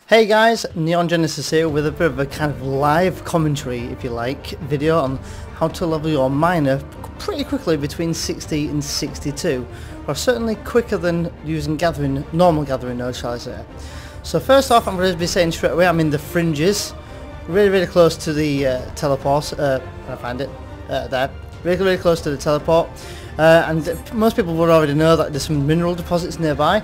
Hey guys, Neon Genesis here with a bit of a kind of live commentary, if you like, video on how to level your miner pretty quickly between 60 and 62, or certainly quicker than using normal gathering nodes, shall I say. So first off, I'm going to be saying straight away I'm in the Fringes, really close to the teleport, I find it, there, really close to the teleport, and most people would already know that there's some mineral deposits nearby.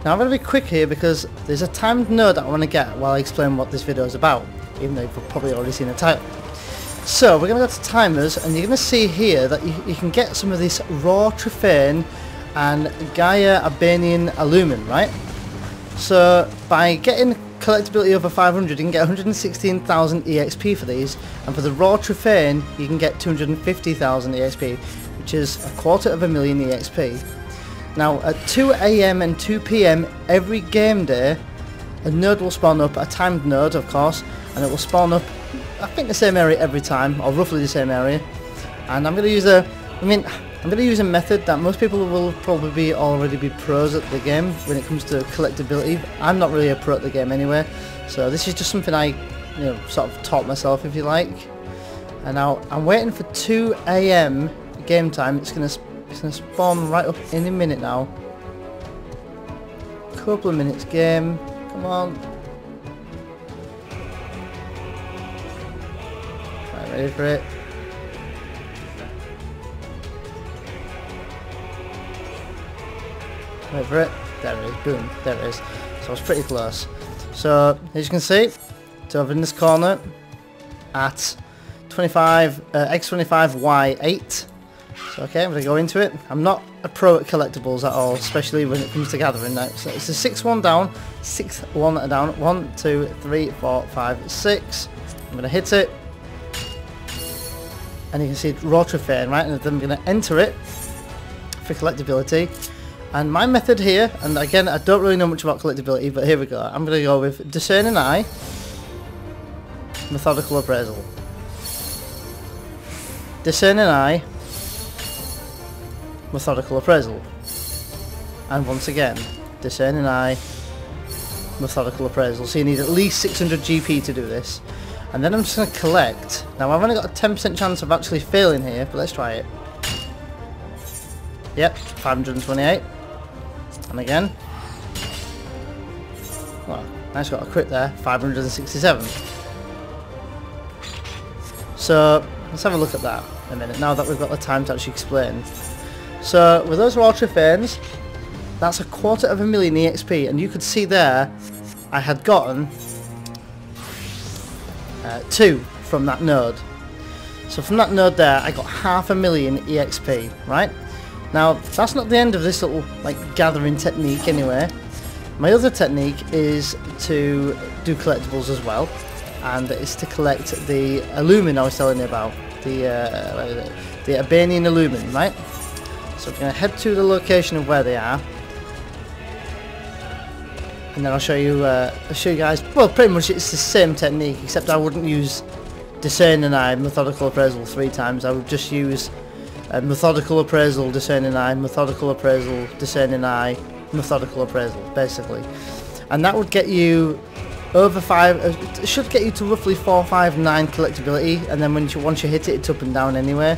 Now I'm going to be quick here because there's a timed node that I want to get while I explain what this video is about, even though you've probably already seen the title. So we're going to go to timers, and you're going to see here that you can get some of this raw Triphane and Ayr Abanian Alumen, right? So by getting collectability over 500 you can get 116,000 EXP for these, and for the raw Triphane you can get 250,000 EXP, which is 250,000 EXP. Now at 2 AM and 2 PM every game day a node will spawn up, a timed node of course, and it will spawn up I think the same area every time, or roughly the same area. And I'm going to use a method that most people will probably already be pros at the game when it comes to collectability. I'm not really a pro at the game anyway, so this is just something I sort of taught myself, if you like. And now I'm waiting for 2 AM game time. It's going to spawn right up any minute now. Couple of minutes game. Come on. Right, ready for it. Wait for it. There it is. Boom. There it is. So it's pretty close. So as you can see, it's over in this corner at 25 X25Y8. So okay, I'm going to go into it. I'm not a pro at collectibles at all, especially when it comes to gathering now. So it's a 6-1 down, 6-1 down, 1, 2, 3, 4, 5, 6. I'm going to hit it. And you can see raw Triphane, right? And then I'm going to enter it for collectability. And my method here, and again, I don't really know much about collectability, but here we go. I'm going to go with Discerning Eye, Methodical Appraisal. Discerning Eye, Methodical Appraisal. And once again, Discerning Eye, Methodical Appraisal. So you need at least 600 GP to do this. And then I'm just going to collect. Now I've only got a 10% chance of actually failing here, but let's try it. Yep, 528. And again. Well, nice, got a crit there, 567. So let's have a look at that in a minute, now that we've got the time to actually explain. So with those raw Triphanes, that's 250,000 EXP, and you could see there I had gotten 2 from that node. So from that node there I got 500,000 EXP, right? Now that's not the end of this little gathering technique anyway. My other technique is to do collectibles as well, and it's to collect the Alumen I was telling you about, the Abanian Alumen, right? So we're going to head to the location of where they are, and then I'll show you guys. Well, pretty much it's the same technique, except I wouldn't use Discerning Eye, Methodical Appraisal 3 times. I would just use Methodical Appraisal, Discerning Eye, Methodical Appraisal, Discerning Eye, Methodical Appraisal, basically. And that would get you over 5. It should get you to roughly 459 collectability, and then once you hit it, it's up and down anyway.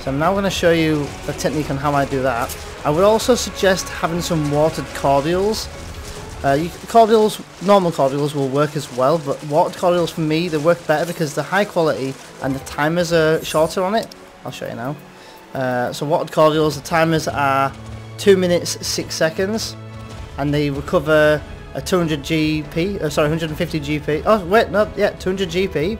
So I'm now going to show you the technique on how I do that. I would also suggest having some Watered Cordials. Normal cordials will work as well, but Watered Cordials for me, they work better because they're high quality and the timers are shorter on it. I'll show you now. So Watered Cordials, the timers are 2 minutes 6 seconds, and they recover a 200 GP, sorry, 150 GP. Oh wait, no, yeah, 200 GP.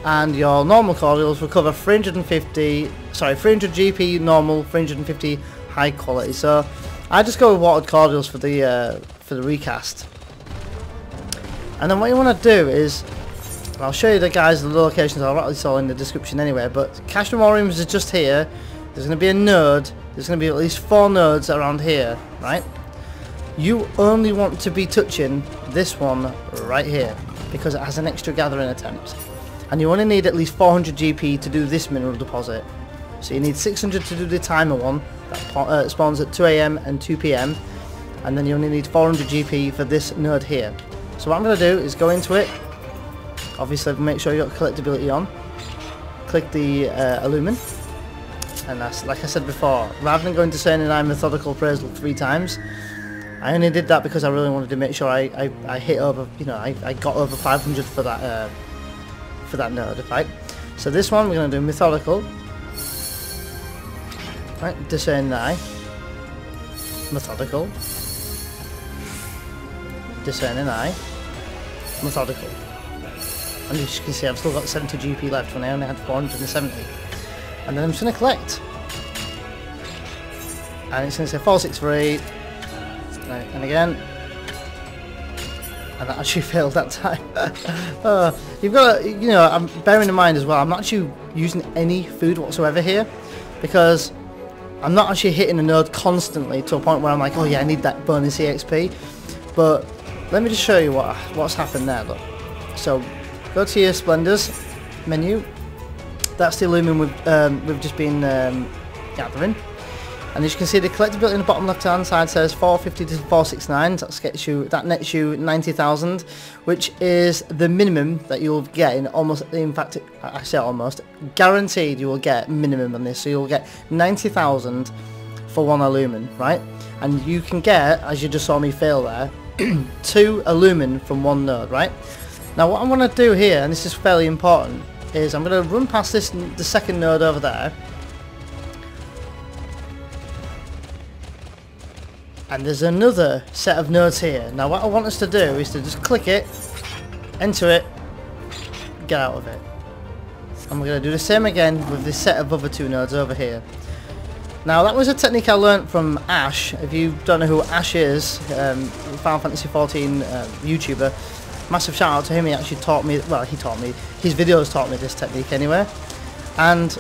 And your normal cordials recover 300 GP normal, 350 high quality. So I just go with Watered Cordials for the recast. And then what you want to do is, I'll show you the locations. I'll write this all in the description anyway. But Cache Memoriums is just here. There's going to be a node. There's going to be at least 4 nodes around here, right? You only want to be touching this one right here because it has an extra gathering attempt. And you only need at least 400 GP to do this mineral deposit. So you need 600 to do the timer one that spawns at 2 AM and 2 PM, and then you only need 400 GP for this node here. So what I'm going to do is go into it. Obviously make sure you got collectability on. Click the Alumen. And that's, like I said before, rather than going to Discerning Eye Methodical Appraisal 3 times, I only did that because I really wanted to make sure I hit over, you know, I got over 500 for that node, right? So this one we're going to do Methodical, right? Discerning Eye, Methodical, Discerning Eye, Methodical. And as you can see, I've still got 70 GP left when I only had 470. And then I'm just going to collect. And it's going to say 463. And again. And that actually failed that time. You've got to, you know, I'm bearing in mind as well, I'm not actually using any food whatsoever here. Because I'm not actually hitting a node constantly to a point where I'm like, oh yeah, I need that bonus EXP. But let me just show you what's happened there, look. So, go to your Splendors menu. That's the Alumen we've just been gathering. And as you can see, the collectability in the bottom left hand side says 450 to 469. That nets you 90,000, which is the minimum that you'll get in almost, in fact, I say almost, guaranteed you will get minimum on this. So you'll get 90,000 for 1 Alumen, right? And you can get, as you just saw me fail there, 2 Alumen from 1 node, right? Now what I'm going to do here, and this is fairly important, is I'm going to run past the 2nd node over there. And there's another set of nodes here. Now what I want us to do is to just click it, enter it, get out of it. And we're going to do the same again with this set of other 2 nodes over here. Now that was a technique I learnt from Ash. If you don't know who Ash is, Final Fantasy XIV YouTuber, massive shout out to him. He actually taught me, well, he taught me, his videos taught me this technique anyway. And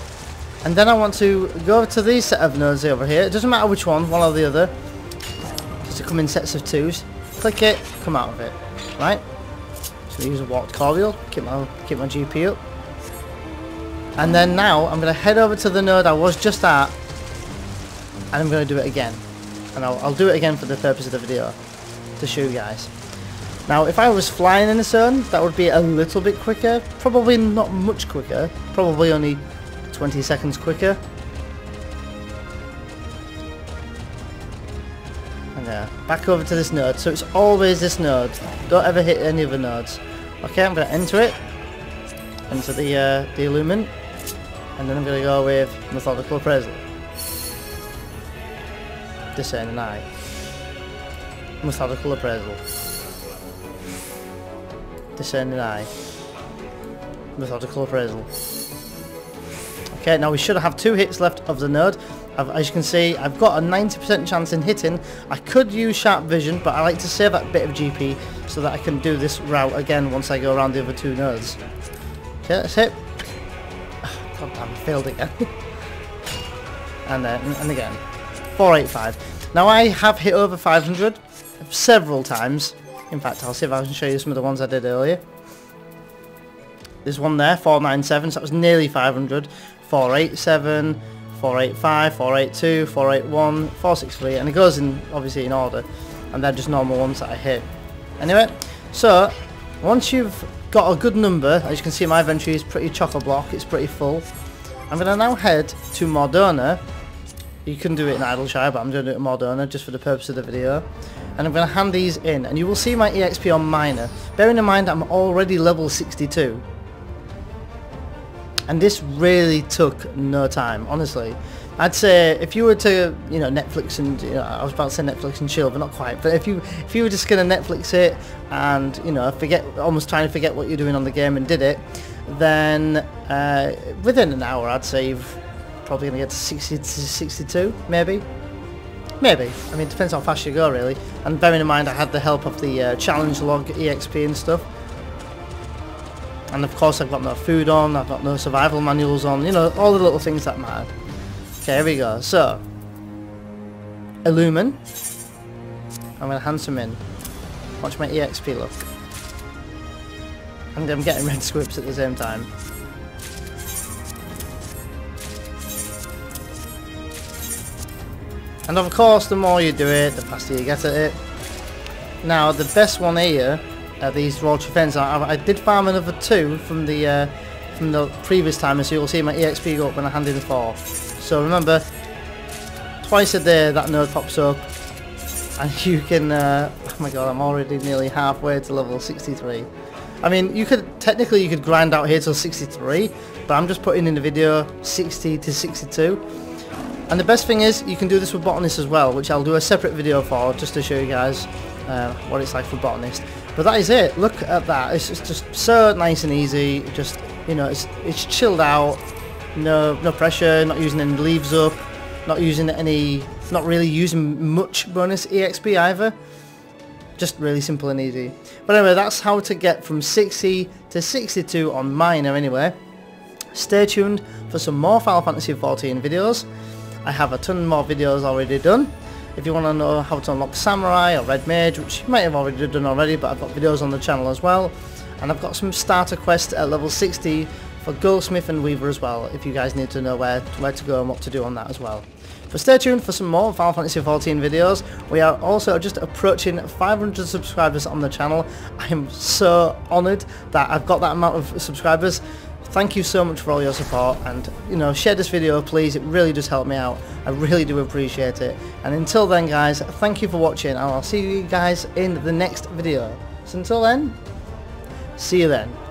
then I want to go over to these set of nodes over here. It doesn't matter which one or the other, because they come in sets of 2s. Click it, come out of it, right? So use a Watered Cordial, keep my GP up. And then now I'm going to head over to the node I was just at, and I'm going to do it again. And I'll do it again for the purpose of the video, to show you guys. Now, if I was flying in a zone, that would be a little bit quicker. Probably not much quicker. Probably only 20 seconds quicker. And back over to this node. So it's always this node. Don't ever hit any other nodes. Okay, I'm going to enter it. Enter the Alumen. And then I'm going to go with Methodical Appraisal. Discerning Eye. Methodical Appraisal. Discerning Eye. Methodical Appraisal. Okay, now we should have 2 hits left of the node. As you can see, I've got a 90% chance in hitting. I could use Sharp Vision, but I like to save that bit of GP so that I can do this route again once I go around the other 2 nodes. Okay, let's hit. God damn, I failed again. and again. 485. Now I have hit over 500 several times. In fact, I'll see if I can show you some of the ones I did earlier. There's one there, 497, so that was nearly 500. 487, 485, 482, 481, 463, and it goes in, obviously, in order. And they're just normal ones that I hit. Anyway, so, once you've got a good number, as you can see my inventory is pretty chock-a-block, it's pretty full. I'm going to now head to Mordona. You can do it in Idleshire, but I'm going to do it in Mordona just for the purpose of the video. And I'm going to hand these in, and you will see my EXP on Miner. Bearing in mind I'm already level 62. And this really took no time, honestly. I'd say if you were to, you know, Netflix and, you know, I was about to say Netflix and chill, but not quite. But if you were just going to Netflix it and, you know, almost trying to forget what you're doing on the game and did it, then within an hour I'd say you've probably going to get to 60 to 62, maybe. Maybe. I mean, it depends how fast you go, really. And bearing in mind I had the help of the challenge log EXP and stuff. And of course I've got no food on, I've got no survival manuals on, you know, all the little things that matter. Okay, here we go. So, Alumen. I'm going to hand some in. Watch my EXP look. And I'm getting red squibs at the same time. And of course, the more you do it, the faster you get at it. Now, the best one here these raw Triphanes. I did farm another 2 from the previous time, so you'll see my EXP go up when I hand in the 4. So remember, twice a day that node pops up, and you can, oh my god, I'm already nearly halfway to level 63. I mean, you could grind out here till 63, but I'm just putting in the video 60 to 62. And the best thing is, you can do this with Botanist as well, which I'll do a separate video for, just to show you guys what it's like for Botanist. But that is it. Look at that. It's just so nice and easy. Just, you know, it's chilled out. No pressure. Not using any leaves up. Not really using much bonus EXP either. Just really simple and easy. But anyway, that's how to get from 60 to 62 on Miner anyway. Stay tuned for some more Final Fantasy XIV videos. I have a ton more videos already done. If you want to know how to unlock Samurai or Red Mage, which you might have already done already, but I've got videos on the channel as well. And I've got some starter quests at level 60 for Goldsmith and Weaver as well, if you guys need to know where to go and what to do on that as well. But stay tuned for some more Final Fantasy XIV videos. We are also just approaching 500 subscribers on the channel. I am so honoured that I've got that amount of subscribers. Thank you so much for all your support, and you know, share this video please, it really does help me out. I really do appreciate it. And until then guys, thank you for watching, and I'll see you guys in the next video. So until then, see you then.